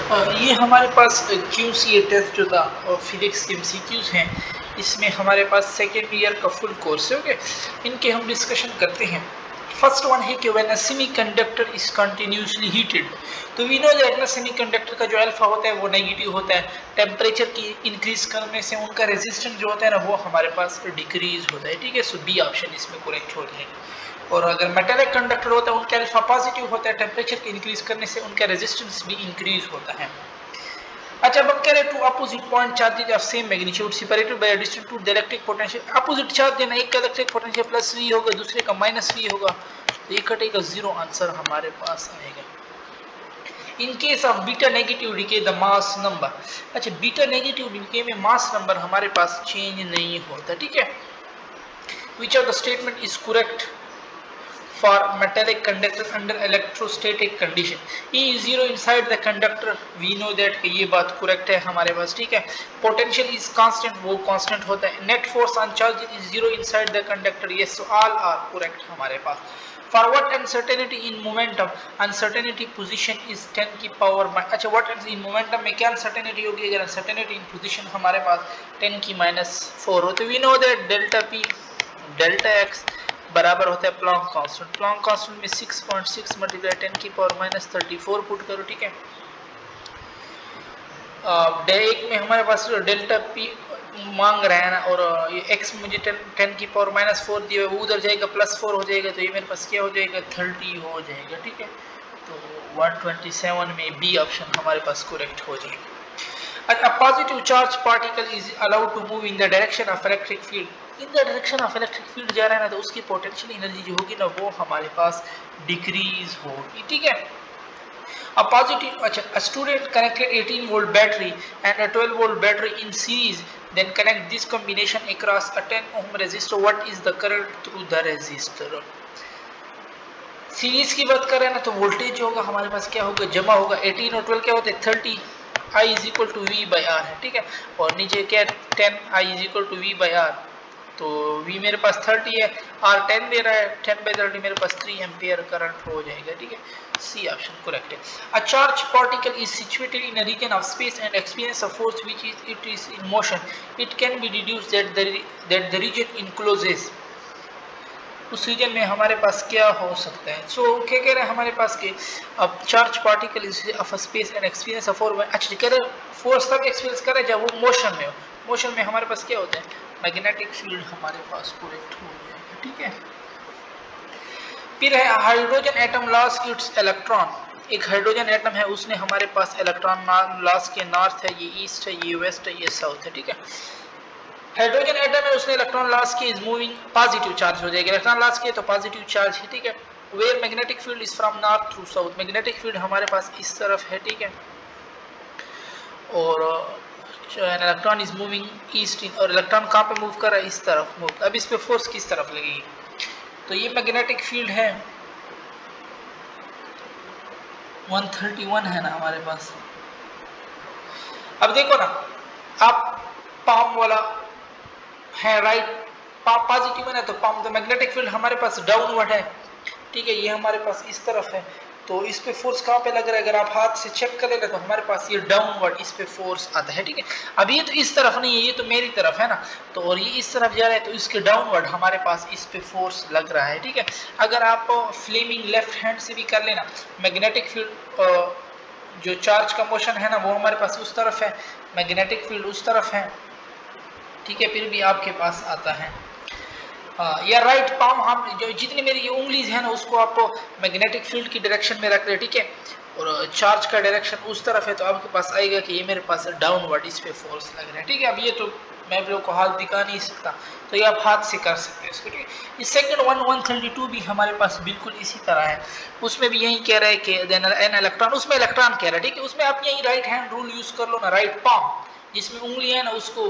ये हमारे पास QCA test जो था और फिजिक्स के MCQs हैं, इसमें हमारे पास सेकेंड ईयर का फुल कोर्स है। ओके, इनके हम डिस्कशन करते हैं। फर्स्ट वन है कि when a semiconductor is continuously heated, तो वी नो दैट ना सेमीकंडक्टर का जो अल्फा होता है वो नेगेटिव होता है। टेम्परेचर की इंक्रीज करने से उनका रेजिस्टेंस जो होता है ना वो हमारे पास डिक्रीज होता है। ठीक है, सो बी ऑप्शन इसमें करेक्ट हो जाएगा। और अगर मेटेलिक कंडक्टर होता है उनका अल्फा पॉजिटिव होता है, टेम्परेचर के इंक्रीज करने से उनका रेजिस्टेंस भी इंक्रीज होता है। अच्छा, अब हम कह रहे हैं two opposite point charges of same magnitude separated by distance to dielectric potential. Opposite charge देना, एक का इलेक्ट्रिक पोटेंशियल प्लस V होगा, दूसरे का माइनस V होगा, तो ये कटेगा 0, आंसर हमारे पास आएगा। In case of beta negative decay the mass number. अच्छा, बीटा नेगेटिव डिके में मास नंबर हमारे पास चेंज नहीं होता। ठीक है, which of the statement is correct for metallic conductor under electrostatic condition? E is 0 inside the conductor, we know that कि ये बात correct है हमारे पास। ठीक है, potential is constant, वो constant होता है। net force on charge is 0 inside the conductor, yes, so all are correct हमारे पास। For what uncertainty in momentum, uncertainty position is 10 की पावर, अच्छा what in momentum में क्या uncertainty होगी? अगर uncertainty in position हमारे पास 10 की -4 हो, तो we know that delta P delta X बराबर होता है प्लॉन्क कांस्टेंट। प्लॉन्क कांस्टेंट में 6.6 मल्टीप्लाई 10 की पावर -34 पुट करो। ठीक है, एक में हमारे पास डेल्टा पी मांग रहा है ना, और ये एक्स मुझे 10 की पावर -4 दिया है, वो उधर जाएगा +4 हो जाएगा, तो ये मेरे पास क्या हो जाएगा 30 हो जाएगा। ठीक है, तो 127 में बी ऑप्शन हमारे पास करेक्ट हो जाएगा। A positive charge particle is allowed to move in the direction of electric field. In the direction of electric field जा रहा है ना, तो उसकी पोटेंशियल एनर्जी जो होगी ना वो हमारे पास डिक्रीज होगी। ठीक है, a positive, अच्छा, a student connected 18 volt battery and a 12 volt battery in series, then connect this combination across a 10 ohm resistor. What is the current through the resistor? Series की बात कर रहे हैं ना, तो वोल्टेज जो होगा हमारे पास क्या होगा, जमा होगा। 18 और 12 क्या होते हैं 30, I is equal to V by R है। ठीक है, और नीचे क्या 10, I is equal to V by R, तो V मेरे पास 30 है, R 10 दे रहा है, 10/30 मेरे पास 3 एम्पियर करंट हो जाएगा। ठीक है, सी ऑप्शन करेक्ट है। A charge particle is situated in a region of space and experience a force which is it is in motion, it can be deduced that the region encloses. उस रीजन में हमारे पास क्या हो सकता है? सो क्या कह रहे हैं हमारे पास कि अब charge particle of a space and experience of force. अच्छा, कह रहे फोर्स तब एक्सपीरियंस करे जब वो मोशन में हो। मोशन में हमारे पास क्या होता है, मैग्नेटिक फील्ड हमारे पास करेक्ट हो जाएगा। ठीक है, फिर है hydrogen atom lost its electron. एक हाइड्रोजन एटम है, उसने हमारे पास इलेक्ट्रॉन लॉस के नॉर्थ है, ये ईस्ट है, ये वेस्ट है, ये साउथ है। ठीक है, हाइड्रोजन एटम है, उसने इलेक्ट्रॉन लॉस की, इज मूविंग पॉजिटिव चार्ज हो जाएगा। इलेक्ट्रॉन लॉस किए तो पॉजिटिव चार्ज है। ठीक है, where magnetic field is from north through south, magnetic field हमारे पास इस तरफ है। ठीक है, और इलेक्ट्रॉन इज मूविंग ईस्ट, और इलेक्ट्रॉन कहाँ पे मूव कर रहा है, इस तरफ मूव। अब इस पे फोर्स किस तरफ लगेगी, तो ये मैग्नेटिक फील्ड है 131 है ना हमारे पास। अब देखो ना, आप पाम वाला है राइट, पॉजिटिव है ना, तो पाम द मैग्नेटिक फील्ड हमारे पास डाउनवर्ड है। ठीक है, ये हमारे पास इस तरफ है, तो इस पे फोर्स कहाँ पे लग रहा है, अगर आप हाथ से चेक करेंगे तो हमारे पास ये डाउनवर्ड इस पे फोर्स आता है। ठीक है, अब ये तो इस तरफ नहीं है, ये तो मेरी तरफ है ना, तो और ये इस तरफ जा रहा है, तो इसके डाउनवर्ड हमारे पास इस पे फोर्स लग रहा है। ठीक है, अगर आप फ्लेमिंग लेफ्ट हैंड से भी कर लेना, मैग्नेटिक फील्ड जो चार्ज का मोशन है ना वो हमारे पास उस तरफ है, मैग्नेटिक फील्ड उस तरफ है। ठीक है, फिर भी आपके पास आता है या राइट पाम, हम जो जितनी मेरी ये उंगलीज है ना उसको आप मैग्नेटिक फील्ड की डायरेक्शन में रख रहे। ठीक है, और चार्ज का डायरेक्शन उस तरफ है, तो आपके पास आएगा कि ये मेरे पास डाउनवर्ड इस पे फोर्स लग रहा है। ठीक है, अब ये तो मैं आप लोग को हाथ दिखा नहीं सकता, तो ये आप हाथ से कर सकते हैं इसको। ठीक है, ये सेकंड 132 भी हमारे पास बिल्कुल इसी तरह है, उसमें भी यही कह रहा है कि एन इलेक्ट्रॉन, उसमें इलेक्ट्रॉन कह रहा है। ठीक है, उसमें आप यही राइट हैंड रूल यूज कर लो ना, राइट पाम जिसमें उंगली है ना उसको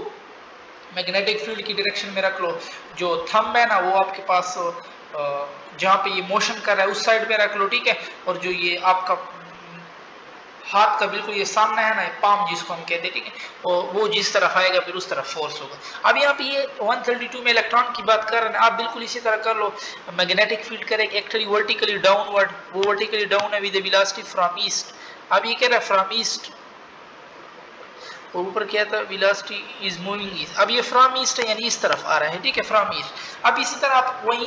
मैग्नेटिक फील्ड की डायरेक्शन में रख लो, जो थंब है ना वो आपके पास जहाँ पे ये मोशन कर रहा है उस साइड पे रख लो। ठीक है, और जो ये आपका हाथ का बिल्कुल ये सामने है ना, पाम जिसको हम कहते हैं। ठीक है, और वो जिस तरफ आएगा फिर उस तरफ फोर्स होगा। अब यहाँ पे ये 132 में इलेक्ट्रॉन की बात कर रहे हैं, आप बिल्कुल इसी तरह कर लो। मैग्नेटिक फील्ड करेगा एक्चुअली वर्टिकली डाउनवर्ड, वो वर्टिकली डाउन है विद वेलोसिटी फ्रॉम ईस्ट। अब ये कह रहा है फ्रॉम ईस्ट और ऊपर क्या था, वेलोसिटी इज मूविंग ईस्ट। अब ये फ्रॉम ईस्ट है यानी इस तरफ आ रहा है, ठीक है, फ्रॉम ईस्ट। अब इसी तरह आप वही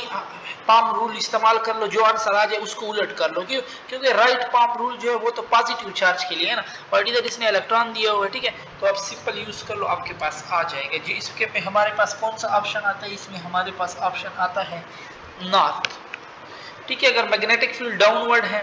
पाम रूल इस्तेमाल कर लो, जो आंसर आ जाए उसको उलट कर लो, क्यों, क्योंकि राइट पाम रूल जो है वो तो पॉजिटिव चार्ज के लिए है ना, और इधर इसने इलेक्ट्रॉन दिया हुआ है, ठीक है, तो आप सिंपल यूज कर लो, आपके पास आ जाएगा जी। इसके पे हमारे पास कौन सा ऑप्शन आता है, इसमें हमारे पास ऑप्शन आता है नॉर्थ, ठीक है। अगर मैग्नेटिक फील्ड डाउनवर्ड है,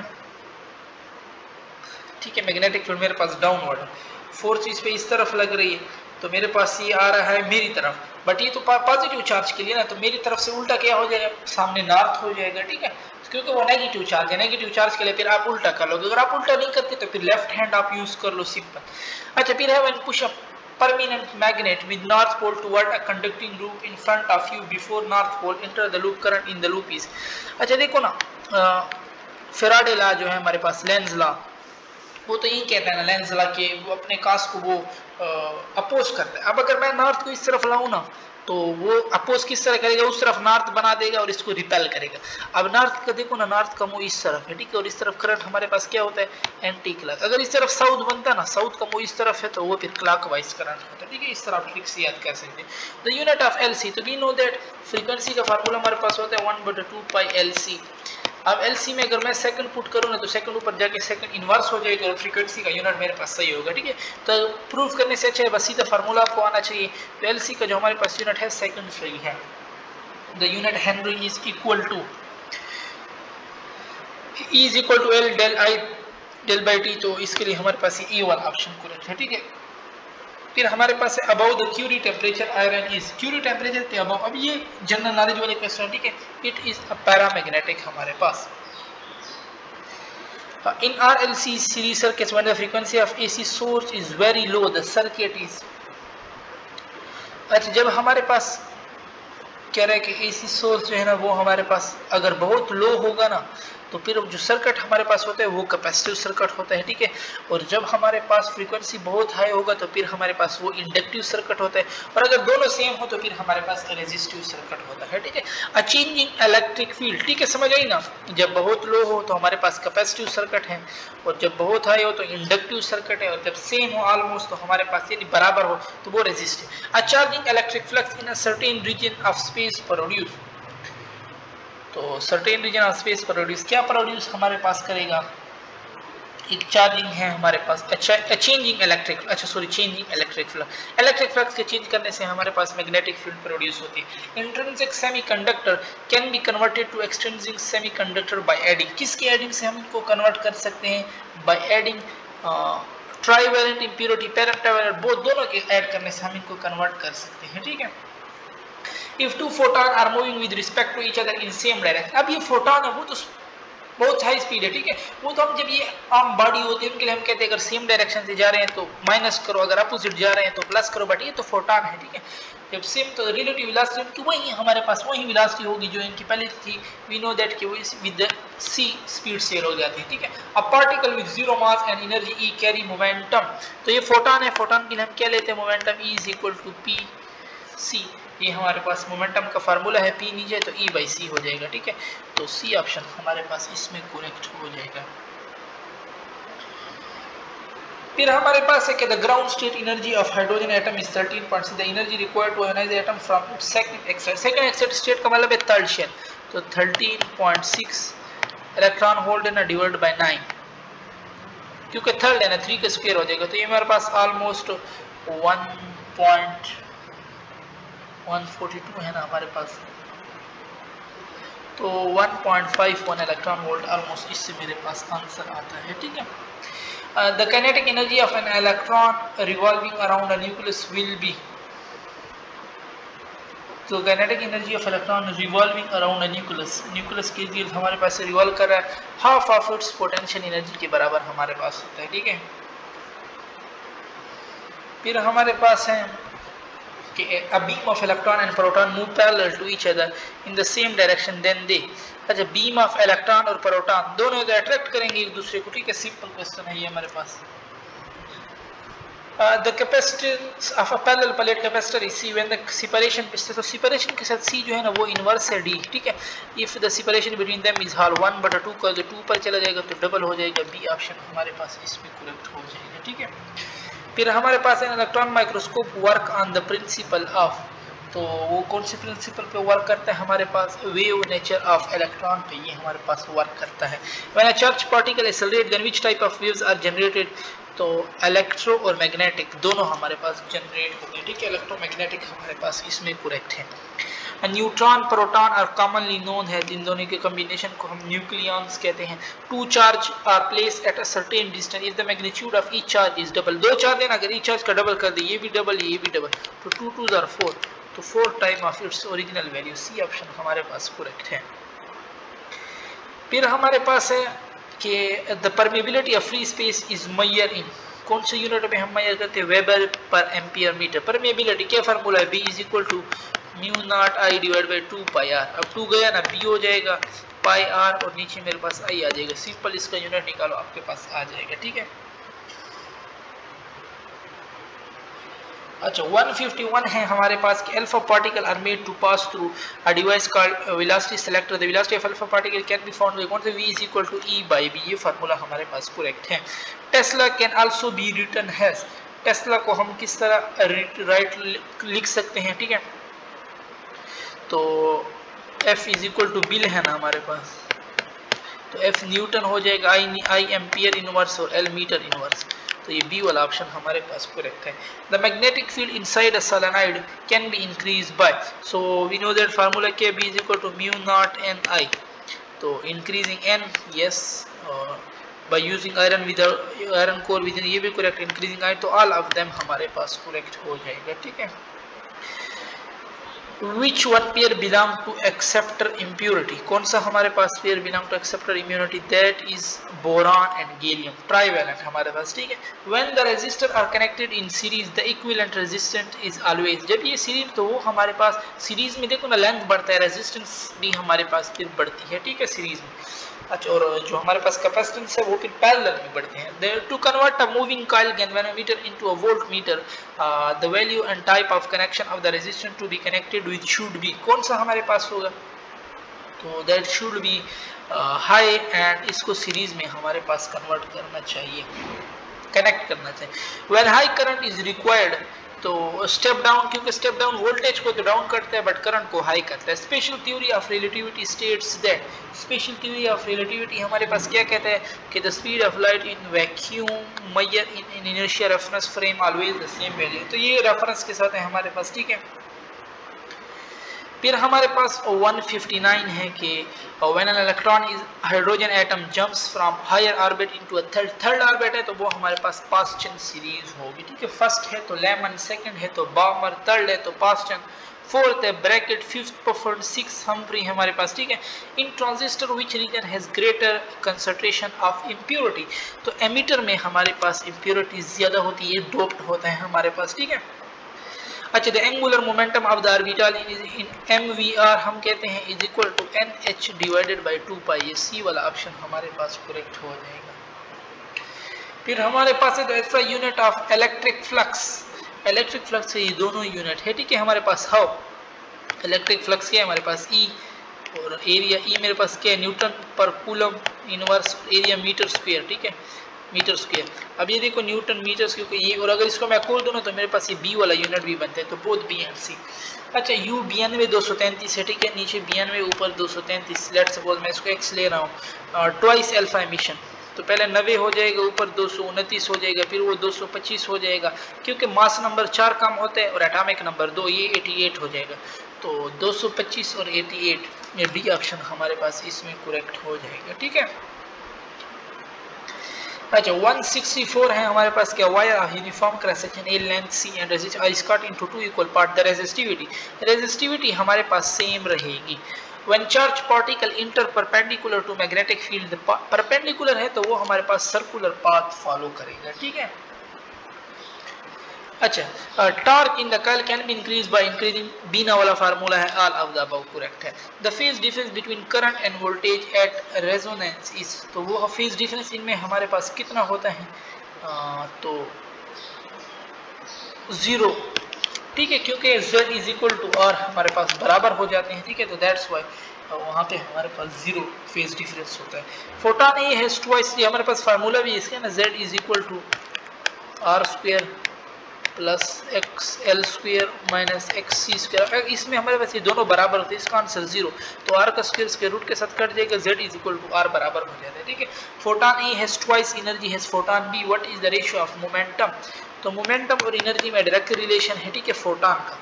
ठीक है, मैग्नेटिक फील्ड मेरे पास डाउनवर्ड है, फोर्स इस पे इस तरफ लग रही है, तो मेरे पास ये आ रहा है मेरी तरफ, बट ये तो पॉजिटिव चार्ज के लिए ना, तो मेरी तरफ से उल्टा क्या हो जाएगा, सामने नॉर्थ हो जाएगा, ठीक है, क्योंकि वो नेगेटिव चार्ज है, नेगेटिव चार्ज के लिए फिर आप उल्टा कर लोगे। अगर आप उल्टा नहीं करते तो फिर लेफ्ट हैंड आप यूज कर लो, सिंपल। अच्छा, फिर है when push up permanent magnet with north pole toward a conducting loop in front of you before north pole enter the loop current in the loop is। अच्छा देखो ना, Faraday law जो है हमारे पास, लेंज लॉ, वो तो यही कहता है ना, लेंज लॉ के वो अपने कास्ट को वो अपोज करता है। अब अगर मैं नॉर्थ को इस तरफ लाऊं ना, तो वो अपोज किस तरह करेगा, उस तरफ नॉर्थ बना देगा और इसको रिपेल करेगा। अब नॉर्थ का देखो ना, नॉर्थ का मुंह इस तरफ है, ठीक है, और इस तरफ करंट हमारे पास क्या होता है, एंटी क्लॉक। अगर इस तरफ साउथ बनता ना, साउथ का मुंह इस तरफ है, तो वो फिर क्लॉकवाइज करंट होता है, ठीक है। इस तरह आप ट्रिक से याद कर सकते हैं। द यूनिट ऑफ एलसी, तो वी नो दैट फ्रीक्वेंसी का फार्मूला हमारे पास होता है 1/2 पाई एलसी। अब एलसी में अगर मैं सेकंड पुट करूँ ना, तो सेकंड ऊपर जाके सेकंड इनवर्स हो जाएगा और फ्रीक्वेंसी का यूनिट मेरे पास सही होगा, ठीक है। तो प्रूफ करने से अच्छा है बस सीधा फार्मूला आपको आना चाहिए। तो एलसी का जो हमारे पास यूनिट है सेकंड सही है। The unit henry is equal to E is equal to L del I del by T, तो इसके लिए हमारे पास ये E1 ऑप्शन करेक्ट है, ठीक है। फिर हमारे पास है above the Curie temperature iron is, Curie temperature के अबाउ। अब ये जनरल नॉलेज वाले क्वेश्चन, ठीक है। इट इज अ पैरामैग्नेटिक हमारे पास। In RLC series circuits, when the frequency of AC source is very low, the circuit is। अच्छा, जब हमारे पास कह रहा है कि AC सोर्स जो है ना वो हमारे पास अगर बहुत लो होगा ना, तो फिर जो सर्किट हमारे पास होता है वो कैपेसिटिव सर्किट होता है, ठीक है। और जब हमारे पास फ्रीक्वेंसी बहुत हाई होगा तो फिर हमारे पास वो इंडक्टिव सर्किट होता है, और अगर दोनों सेम हो तो फिर हमारे पास रेजिस्टिव सर्किट होता है, ठीक है। अ चेंजिंग इलेक्ट्रिक फील्ड, ठीक है, समझ आई ना। जब बहुत लो हो तो हमारे पास कैपेसिटिव सर्किट है, और जब बहुत हाई हो तो इंडक्टिव सर्किट है, और जब सेम हो ऑलमोस्ट तो हमारे पास यानी बराबर हो तो वो resistive. A charging electric flux in a certain region of space produce, तो certain region of space produce क्या प्रोड्यूस हमारे पास करेगा, एक चार्जिंग है हमारे पास। अच्छा, चेंजिंग इलेक्ट्रिक, अच्छा sorry, changing electric flux, electric flux के चेंज करने से हमारे पास मैग्नेटिक फील्ड प्रोड्यूस होती है। Intrinsic semiconductor can be converted to extrinsic semiconductor by adding, किसके एडिंग से हम इनको कन्वर्ट कर सकते हैं, by adding trivalent impurity pentavalent, वो दोनों के ऐड करने से हम इनको कन्वर्ट कर सकते हैं, ठीक है। If two photons are moving with respect to each other in same direction, अब ये फोटोन है वो तो बहुत हाई स्पीड है, ठीक है। वो तो हम जब ये आम बॉडी होती है उनके लिए हम कहते हैं अगर सेम डायरेक्शन से जा रहे हैं तो माइनस करो, अगर अपोजिट जा रहे हैं तो प्लस करो, बट ये तो फोटोन है, ठीक है। जब सेम तो रिलेटिव वेलोसिटी तो वही हमारे पास वही वेलोसिटी होगी जो इनकी पहले थी। वी नो दैट कि वो विद c स्पीड से हो जाती है, ठीक है। A particle with zero mass and energy E carry momentum, तो ये फोटोन है, फोटोन के लिए हम क्या लेते हैं, momentum E is equal to P C. ये हमारे पास मोमेंटम का फार्मूला है, P नीचे तो E बाई सी हो जाएगा, ठीक है। तो C ऑप्शन हमारे पास इसमें करेक्ट हो जाएगा। फिर हमारे पास है कि the ground state energy of hydrogen atom is 13.6, the energy required to ionize atom from its second excite, second excite state का मतलब है थर्ड शेल, तो 13.6 इलेक्ट्रॉन होल्ड है ना डिवाइड बाय 9, क्योंकि थर्ड है ना 3 का स्क्वायर हो जाएगा, तो ये हमारे पास ऑलमोस्ट 1.142 है ना हमारे पास, तो 1.51 इलेक्ट्रॉन वोल्ट ऑलमोस्ट, इससे मेरे पास आंसर आता है, ठीक है। The kinetic energy of an electron revolving around a nucleus will be, तो kinetic energy of electron revolving around a nucleus, nucleus के लिए हमारे पास रिवॉल्व कर रहा है, half of its potential energy के बराबर हमारे पास होता है, ठीक है। फिर हमारे पास है कि a beam of electron and proton move parallel to each other in the same direction then they, अच्छा बीम ऑफ इलेक्ट्रॉन और प्रोटॉन दोनों को अट्रैक्ट करेंगे एक दूसरे को, ठीक है। सिंपल क्वेश्चन है ये हमारे पास। The capacitance of a parallel plate capacitor is C when the separation, तो separation के साथ C जो है ना वो इनवर्स है D, ठीक है। If the separation between them is hal 1/2 का, जो 2 पर चला जाएगा तो डबल हो जाएगा, बी ऑप्शन हमारे पास इसमें करेक्ट हो जाएगा, ठीक है। फिर हमारे पास है electron microscope work on the principle of, तो वो कौन से प्रिंसिपल पे वर्क करता है हमारे पास, वेव नेचर ऑफ इलेक्ट्रॉन पे ये हमारे पास वर्क करता है। When a charge particle accelerate then which type of waves are generated, तो इलेक्ट्रो और मैग्नेटिक दोनों हमारे पास जनरेट हो गए, ठीक है। इलेक्ट्रोमैग्नेटिक हमारे पास इसमें करेक्ट है। Neutron proton are commonly known है, इन दोनों के कॉम्बिनेशन को हम न्यूक्लियॉन्स कहते हैं। Two charge are placed at a certain distance if the magnitude of each charge is double, दो चार्ज है ना, अगर ईच चार्ज का डबल कर दे, ये भी डबल ये भी डबल, तो 2 2s आर 4, तो 4 time of its original value, C option हमारे पास करेक्ट है। फिर हमारे पास है कि the permeability of free space is measure in, कौन से यूनिट में हम मेजर करते हैं, weber per ampere meter. Permeability क्या फार्मूला है, B is equal to mu naught I divide by 2 pi R, अब 2 गया ना, बी हो जाएगा पाई आर और नीचे मेरे पास आई आ जाएगा, सिंपल इसका यूनिट निकालो आपके पास आ जाएगा, ठीक है। अच्छा 151 है हमारे पास कि alpha particle are made to pass through a device called velocity selector, the velocity of alpha particle can be found by कौन से, v is equal to e by b, ये फार्मूला हमारे पास करेक्ट है। Tesla can also be written has, tesla को हम किस तरह राइट लिख सकते हैं, ठीक है। तो f is equal to BIL है ना हमारे पास, तो f न्यूटन हो जाएगा, आई एम्पियर इनवर्स और l मीटर इनवर्स, तो ये बी वाला ऑप्शन हमारे पास करेक्ट है। The magnetic field inside a solenoid can be increase by, so we know that formula क्या, B is equal to mu naught N I, तो increasing N yes, by using iron with iron core with, ये भी correct, increasing आई, तो all of them हमारे पास correct हो जाएगा, ठीक है। Which one pair belong to acceptor impurity, कौन सा हमारे पास pair belong to acceptor impurity, that is boron and gallium, trivalent हमारे पास, ठीक है। When the resistor are connected in series the equivalent resistance is always, जब ये सीरीज, तो वो हमारे पास सीरीज में देखो ना लेंथ बढ़ता है, रेजिस्टेंस भी हमारे पास फिर बढ़ती है, ठीक है, सीरीज में। अच्छा, और जो हमारे पास कैपेसिटेंस है वो फिर पैरेलल में बढ़ते हैं। To convert a moving coil galvanometer into a voltmeter, the value and type of connection of the resistance to be connected with should be, कौन सा हमारे पास होगा, तो that should be high, and इसको सीरीज में हमारे पास कन्वर्ट करना चाहिए, कनेक्ट करना चाहिए। When high current is required, तो स्टेप डाउन, क्योंकि स्टेप डाउन वोल्टेज को तो डाउन करता है बट करंट को हाई करता है। Special theory of relativity states that, special theory of relativity हमारे पास क्या कहता है कि the speed of light in vacuum measure in inertia reference frame always the same value, तो ये रेफरेंस के साथ है हमारे पास, ठीक है। फिर हमारे पास 159 है कि when an electron is hydrogen atom jumps from higher orbit into a third orbit है, तो वो हमारे पास पास्चन सीरीज होगी, ठीक है। फर्स्ट है तो लेमन, सेकंड है तो बामर, थर्ड है तो पास्चन, फोर्थ है Brackett, fifth Pfund, six Humphrey हमारे पास, ठीक है। In transistor which region has greater concentration of impurity, तो एमीटर में हमारे पास इम्प्योरिटी ज्यादा होती है, डोप्ड होता है हमारे पास, ठीक है। अच्छा, the angular momentum of the orbital in mvr हम कहते हैं is equal to nh divided by 2 pi, ये सी वाला ऑप्शन हमारे पास करेक्ट हो जाएगा। फिर हमारे पास है ऐसा unit of electric flux, electric flux ये दोनों यूनिट है, ठीक है। हमारे पास हाउ इलेक्ट्रिक फ्लक्स क्या है हमारे पास ई, और एरिया ई मेरे पास क्या है newton per coulomb inverse, area meter square, ठीक है, मीटर स्क्वायर। अब ये देखो न्यूटन मीटर, क्योंकि ये, और अगर इसको मैं खोल दूँ ना तो मेरे पास ये बी वाला यूनिट भी बनता है, तो बोथ बी एंड सी। अच्छा, यू 92 233 है, ठीक है, नीचे 92 ऊपर 233, लेट सपोज मैं इसको एक्स ले रहा हूँ, ट्वाइस अल्फा एमिशन, तो पहले 90 हो जाएगा, ऊपर 229 हो जाएगा, फिर वो 225 हो जाएगा, क्योंकि मास नंबर 4 कम होता है और एटॉमिक नंबर 2, ये 88 हो जाएगा, तो 225 और 88, ये डी ऑप्शन हमारे पास इसमें करेक्ट हो जाएगा, ठीक है। अच्छा 164 है हमारे पास क्या, wire of uniform cross section A length C and resist I cut into 2 equal part, the resistivity हमारे पास सेम रहेगी। When charge particle enter perpendicular to magnetic field, perpendicular है तो वो हमारे पास सर्कुलर पाथ फॉलो करेगा, ठीक है। अच्छा, torque in the coil can be increase by increasing, BINA वाला फार्मूला है, all of the above correct है। The phase difference between current and voltage at resonance is, तो वो फेज डिफरेंस इनमें हमारे पास कितना होता है, तो 0, ठीक है, क्योंकि z is equal to r हमारे पास बराबर हो जाते हैं, ठीक है, तो दैट्स वाई वहाँ पे हमारे पास 0 फेज डिफरेंस होता है। फोटॉन ए हैज ट्वाइस, ये हमारे पास फार्मूला भी इसका ना, z is equal to r square plus X L square minus X C square. इसमें हमारे पास ये दोनों बराबर होते हैं, इसका आंसर 0, तो r का स्क्वायर स्क्वायर रूट के साथ कट जाएगा, z is equal to r बराबर हो जाता है, ठीक है। Photon A has twice energy has photon B, what is the ratio of momentum, तो मोमेंटम और एनर्जी में डायरेक्ट रिलेशन है, ठीक है, फोटॉन का।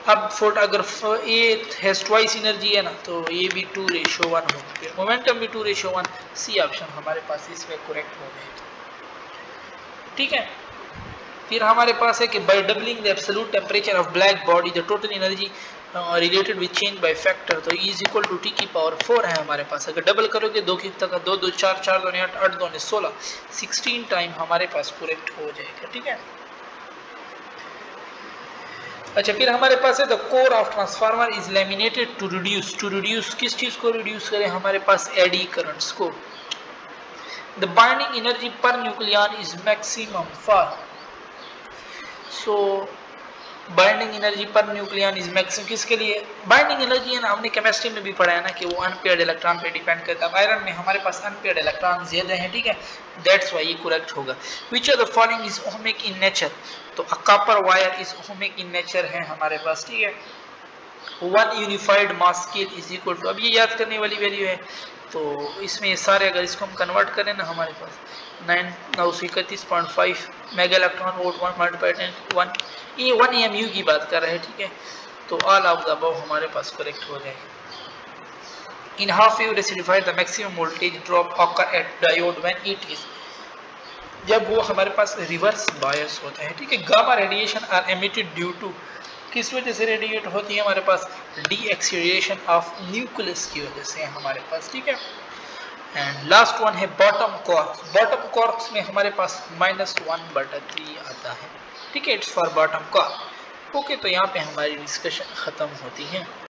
अब अगर ए हैज ट्वाइस एनर्जी है ना, तो ये भी 2:1 होगा, मोमेंटम भी 2:1, सी ऑप्शन हमारे पास इसमें करेक्ट हो गए, ठीक है। फिर हमारे पास है कि by doubling the absolute temperature of black body the total energy related with change by factor, तो E is equal to T⁴ है हमारे पास। अगर डबल करोगे 2 की तक 2 2 4 4 2 8 8 2 16 16 टाइम हमारे पास करेक्ट हो जाएगा, ठीक है। अच्छा, फिर हमारे पास है the core of transformer is laminated to reduce किस चीज को रिड्यूस करें, हमारे पास एडी करंट्स को। The binding energy per nucleon is maximum for, so binding energy per nucleon is maximum किसके लिए, बाइंडिंग एनर्जी है ना, हमने केमिस्ट्री में भी पढ़ा है ना कि वो अनपेयर्ड इलेक्ट्रॉन पे डिपेंड करता है। आयरन में हमारे पास अनपेयर्ड इलेक्ट्रॉन ज्यादा हैं, ठीक है, दैट्स व्हाई ये करेक्ट होगा। Which of the following is ohmic in nature, तो a copper wire is ohmic in nature है हमारे पास, ठीक है। 1 unified mass scale is equal to, अब ये याद करने वाली वैल्यू है, तो इसमें ये सारे अगर इसको हम कन्वर्ट करें ना, हमारे पास 931.5 मेगा इलेक्ट्रॉन वोल्ट 1 मल्टीप्लाइड 1, ये 1 EMU की बात कर रहे हैं, ठीक है, तो ऑल ऑफ द अबव हमारे पास करेक्ट हो जाएगा। In half wave rectified the maximum voltage drop occur at diode when it is, जब वो हमारे पास रिवर्स बायस होता है, ठीक है। Gamma radiation are emitted due to, किस वजह से रेडिएट होती है, हमारे पास डी एक्सीलरेशन ऑफ न्यूक्लियस की वजह से हमारे पास, ठीक है। एंड लास्ट वन है बॉटम कॉर्क्स, बॉटम कॉर्क्स में हमारे पास -1/3 आता है, ठीक है, it's for bottom quark. Okay, तो यहाँ पे हमारी डिस्कशन खत्म होती है।